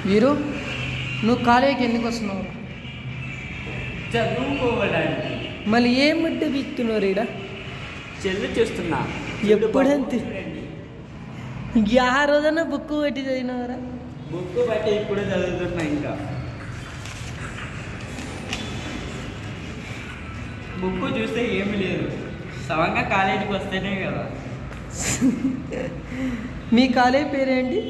వీరు నువ్వు కాలేజీకి ఎందుకు వస్తున్నావు? చదువుకోవడానికి. మళ్ళీ ఏం ముడ్డ బిత్తున్నారు ఈడ? చెల్లి చూస్తున్నా. ఎప్పుడంతే ఆ రోజన్నా బుక్ పెట్టి చదివినవరా? బుక్ బట్టి ఇప్పుడు చదువుతున్నా. ఇంకా బుక్ చూస్తే ఏమి లేదు, సవంగా కాలేజీకి వస్తేనే కదా. మీ కాలేజ్ పేరేంటి?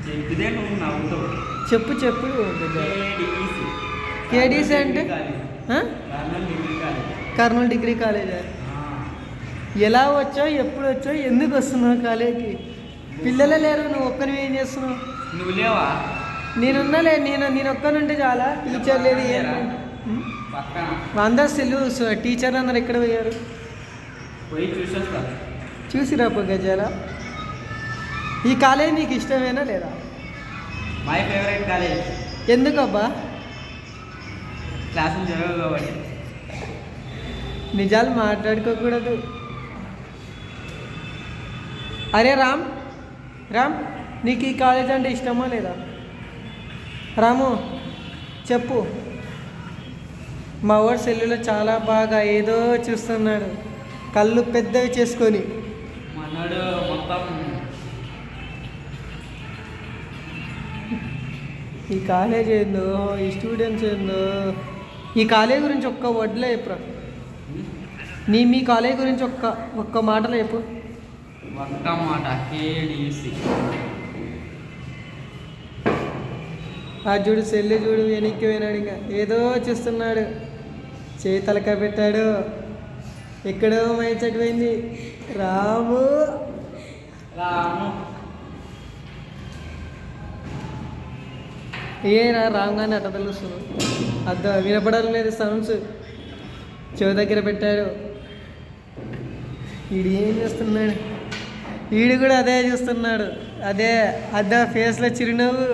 చెప్పితే నువ్వు నవ్వుతావు. చెప్పు చెప్పు. కేడీసీ అంటే కర్నూలు డిగ్రీ కాలేజా? ఎలా వచ్చావు, ఎప్పుడు వచ్చావు, ఎందుకు వస్తున్నావు కాలేజీకి? పిల్లలే లేరు, నువ్వు ఒక్కరివి ఏం చేస్తున్నావు? నువ్వు లేవా? నేనున్నాలే, నేను ఒక్కనుంటే చాలా. టీచర్ లేదు, ఏం అందరు సెల్లు టీచర్ అందరు ఎక్కడ పోయారు? పోయి చూసొస్తా. చూసిరా గజాల. ఈ కాలేజ్ నీకు ఇష్టమేనా లేదా? My favourite college. ఎందుకబ్బా? క్లాసులు జరగవు కాబట్టి. నిజాలు మాట్లాడుకోకూడదు. అరే రామ్, నీకు ఈ కాలేజ్ అంటే ఇష్టమా లేదా? రాము చెప్పు. మా వాడు సెల్లులో చాలా బాగా ఏదో చూస్తున్నాడు, కళ్ళు పెద్దవి చేసుకొని. మనోడు మొత్తం ఈ కాలేజ్ ఏందో, ఈ స్టూడెంట్స్ ఏందో. ఈ కాలేజ్ గురించి ఒక్క వడ్లే చెప్పరా. మీ కాలేజ్ గురించి ఒక్క మాటలో చెప్పు. ఒక్క మాట, కేడీసీ. ఆ చూడు, సెల్లు చూడు, వెనక్కి పోయినాడు, ఇంకా ఏదో చూస్తున్నాడు, చేయి తలకాయ పెట్టాడు, ఎక్కడో మైచట్ పోయింది. రాము ఏరా రాగానే అట్ట తెలుస్తున్నాడు. వినపడాలి లేదు సౌండ్స్, చెవి దగ్గర పెట్టాడు. వీడు ఏం చేస్తున్నాడు? వీడు కూడా అదే చూస్తున్నాడు, అదే ఫేస్లో చిరునవ్వు.